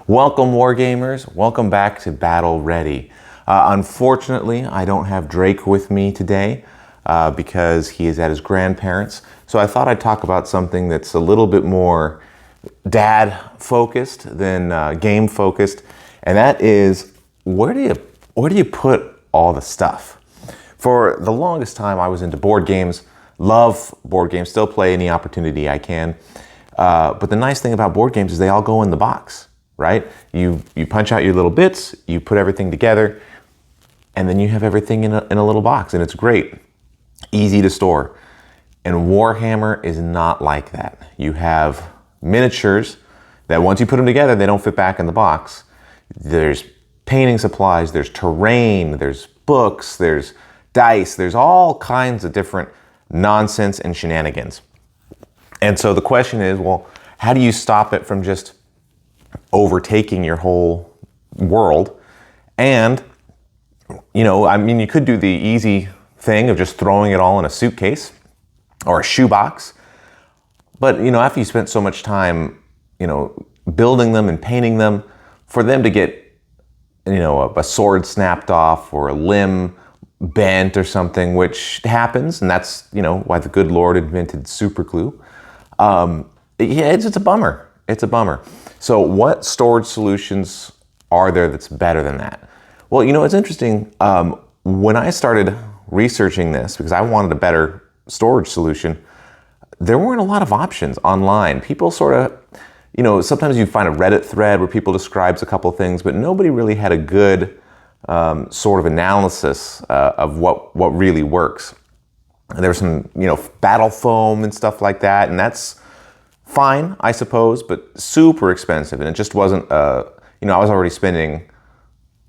Welcome, Wargamers. Welcome back to Battle Ready. Unfortunately, I don't have Drake with me today because he is at his grandparents'. So I thought I'd talk about something that's a little bit more dad-focused than game-focused, and that is where do you put all the stuff? For the longest time, I was into board games. Love board games. Still play any opportunity I can. But the nice thing about board games is they all go in the box. Right? You punch out your little bits, you put everything together, and then you have everything in a little box, and it's great. Easy to store. And Warhammer is not like that. You have miniatures that once you put them together, they don't fit back in the box. There's painting supplies, there's terrain, there's books, there's dice, there's all kinds of different nonsense and shenanigans. And so the question is, well, how do you stop it from just overtaking your whole world? And, you could do the easy thing of just throwing it all in a suitcase or a shoebox. But, after you spent so much time, building them and painting them, for them to get, a sword snapped off or a limb bent or something, which happens, and that's, why the good Lord invented super glue. It's a bummer. It's a bummer. So what storage solutions are there that's better than that? Well, it's interesting. When I started researching this, because I wanted a better storage solution, there weren't a lot of options online. People sort of, sometimes you find a Reddit thread where people describes a couple of things, but nobody really had a good sort of analysis of what really works. And there was some, battle foam and stuff like that, and that's fine, I suppose, but super expensive. And it just wasn't, I was already spending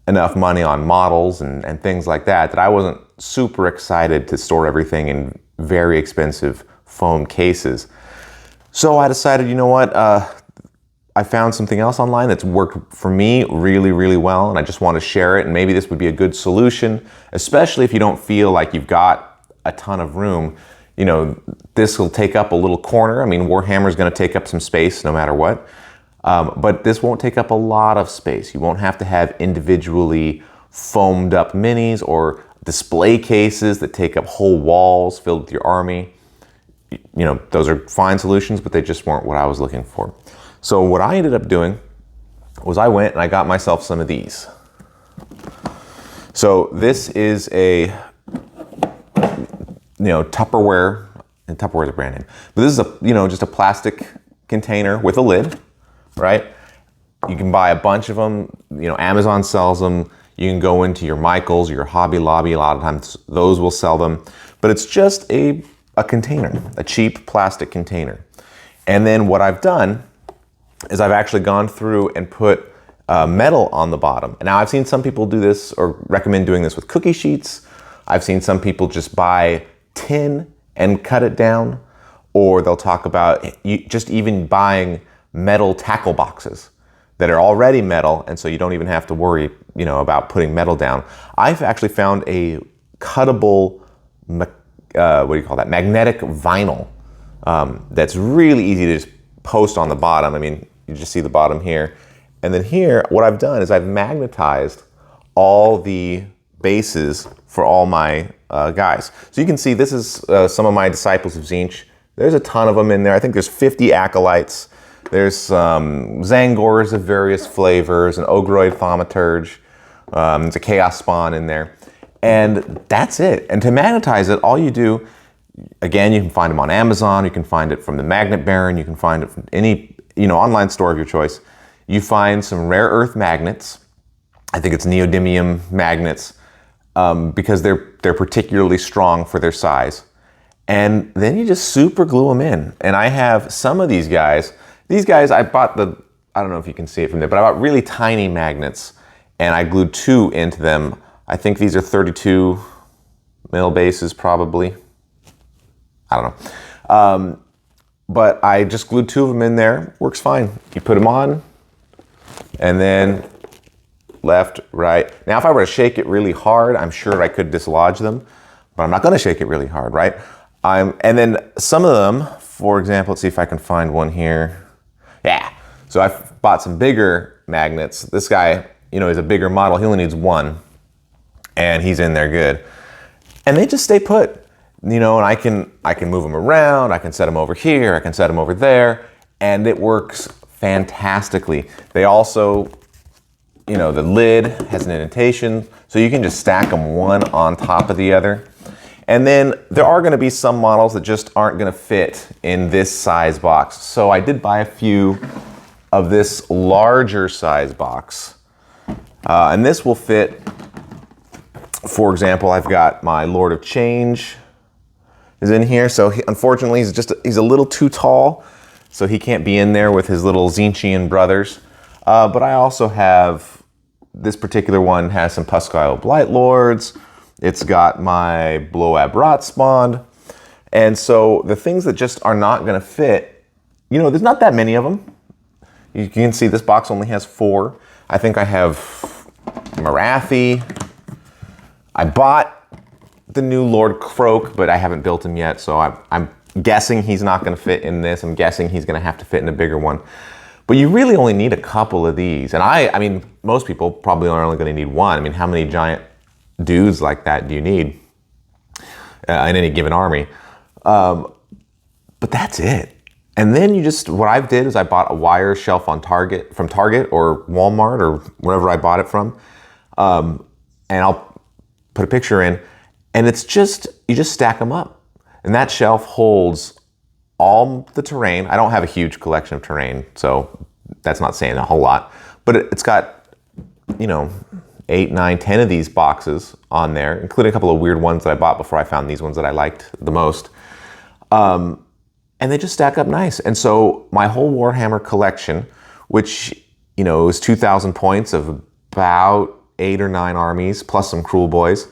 enough money on models and things like that I wasn't super excited to store everything in very expensive foam cases. So I decided, I found something else online that's worked for me really, really well, and I just want to share it, and maybe this would be a good solution, especially if you don't feel like you've got a ton of room. This will take up a little corner. I mean, Warhammer is going to take up some space no matter what. But this won't take up a lot of space. You won't have to have individually foamed up minis or display cases that take up whole walls filled with your army. Those are fine solutions, but they just weren't what I was looking for. So what I ended up doing was I went and I got myself some of these. So this is a Tupperware, and Tupperware is a brand name, but this is just a plastic container with a lid, right? You can buy a bunch of them, Amazon sells them. You can go into your Michaels or your Hobby Lobby. A lot of times those will sell them, but it's just a container, a cheap plastic container. And then what I've done is I've actually gone through and put metal on the bottom. And now I've seen some people do this or recommend doing this with cookie sheets. I've seen some people just buy tin and cut it down, or they'll talk about just even buying metal tackle boxes that are already metal, and so you don't even have to worry, about putting metal down. I've actually found a cuttable, magnetic vinyl that's really easy to just post on the bottom. I mean, you just see the bottom here, and then here, what I've done is I've magnetized all the bases for all my guys. So you can see this is some of my Disciples of Tzeentch. There's a ton of them in there. I think there's 50 Acolytes. There's Zangors of various flavors, an Ogroid Thaumaturge. There's a Chaos Spawn in there. And that's it. And to magnetize it, all you do, again, you can find them on Amazon. You can find it from the Magnet Baron. You can find it from any online store of your choice. You find some rare earth magnets. I think it's neodymium magnets. Because they're particularly strong for their size. And then you just super glue them in. And I have some of these guys. These guys, I bought I don't know if you can see it from there, but I bought really tiny magnets, and I glued 2 into them. I think these are 32 mil bases probably. I don't know. But I just glued 2 of them in there. Works fine. You put them on, and then left, right. Now, if I were to shake it really hard, I'm sure I could dislodge them, but I'm not going to shake it really hard, right? And then some of them, for example, let's see if I can find one here. Yeah. So I've bought some bigger magnets. This guy, is a bigger model. He only needs one, and he's in there good. And they just stay put, and I can move them around. I can set them over here. I can set them over there, and it works fantastically. They also, the lid has an indentation, so you can just stack them one on top of the other. And then there are going to be some models that just aren't going to fit in this size box. So I did buy a few of this larger size box. And this will fit, for example, I've got my Lord of Change is in here. So unfortunately, he's a little too tall, so he can't be in there with his little Tzeentchian brothers. But I also have, this particular one has some Puskyle Blight Lords. It's got my Bloab Rotspawn. And so the things that just are not going to fit, there's not that many of them. You can see this box only has 4. I think I have Marathi. I bought the new Lord Croak, but I haven't built him yet. So I'm guessing he's not going to fit in this. I'm guessing he's going to have to fit in a bigger one. But you really only need a couple of these. And I mean, most people probably are only going to need one. I mean, how many giant dudes like that do you need in any given army? But that's it. And then what I did is I bought a wire shelf from Target or Walmart or wherever I bought it from. And I'll put a picture in, and you just stack them up. And that shelf holds all the terrain. I don't have a huge collection of terrain, so that's not saying a whole lot, but it's got, 8, 9, 10 of these boxes on there, including a couple of weird ones that I bought before I found these ones that I liked the most. And they just stack up nice. And so my whole Warhammer collection, which, is 2,000 points of about 8 or 9 armies, plus some Cruel Boys,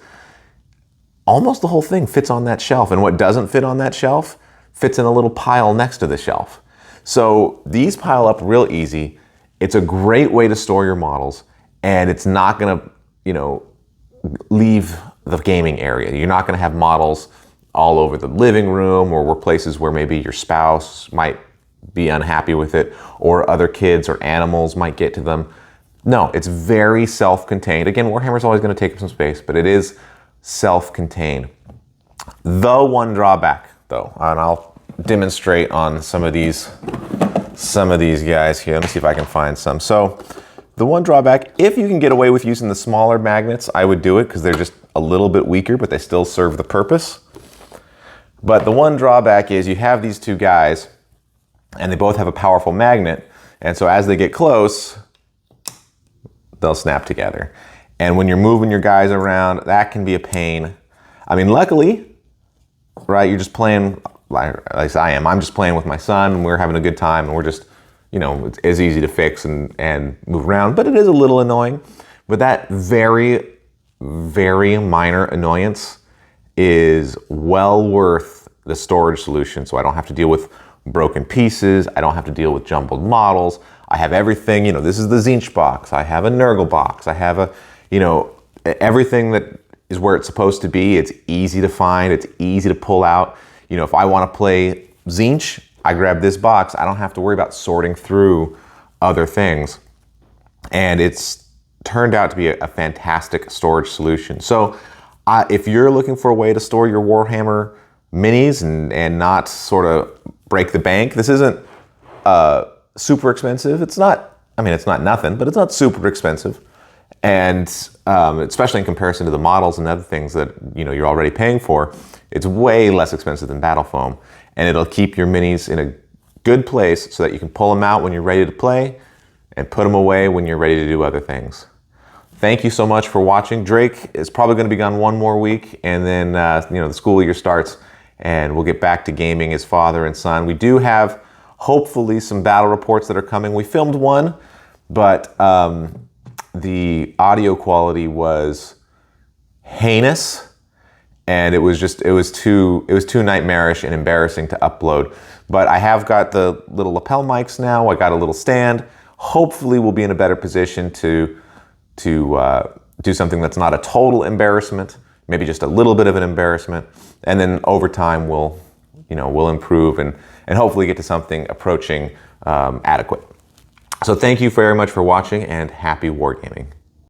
almost the whole thing fits on that shelf. And what doesn't fit on that shelf fits in a little pile next to the shelf. So these pile up real easy. It's a great way to store your models, and it's not gonna, leave the gaming area. You're not gonna have models all over the living room or places where maybe your spouse might be unhappy with it, or other kids or animals might get to them. No, it's very self-contained. Again, Warhammer's always gonna take up some space, but it is self-contained. The one drawback, though, and I'll demonstrate on some of these guys here. Let me see if I can find some. So the one drawback, if you can get away with using the smaller magnets, I would do it because they're just a little bit weaker, but they still serve the purpose. But the one drawback is you have these two guys and they both have a powerful magnet. And so as they get close, they'll snap together. And when you're moving your guys around, that can be a pain. I mean, luckily, right, you're just playing, like at least I am, I'm just playing with my son and we're having a good time and we're just, it's easy to fix and move around, but it is a little annoying. But that very, very minor annoyance is well worth the storage solution. So I don't have to deal with broken pieces. I don't have to deal with jumbled models. I have everything, this is the Tzeentch box. I have a Nurgle box. I have everything that is where it's supposed to be. It's easy to find. It's easy to pull out. If I want to play Tzeentch, I grab this box. I don't have to worry about sorting through other things. And it's turned out to be a fantastic storage solution. So if you're looking for a way to store your Warhammer minis and not sort of break the bank, this isn't super expensive. It's not nothing, but it's not super expensive. And especially in comparison to the models and other things that you're already paying for, it's way less expensive than battle foam. And it'll keep your minis in a good place so that you can pull them out when you're ready to play and put them away when you're ready to do other things. Thank you so much for watching. Drake is probably going to be gone one more week, and then the school year starts, and we'll get back to gaming as father and son. We do have hopefully some battle reports that are coming. We filmed one, but the audio quality was heinous, and it was too nightmarish and embarrassing to upload. But I have got the little lapel mics now. I got a little stand. Hopefully we'll be in a better position to do something that's not a total embarrassment, maybe just a little bit of an embarrassment. And then over time we'll improve and hopefully get to something approaching adequate. So thank you very much for watching, and happy wargaming.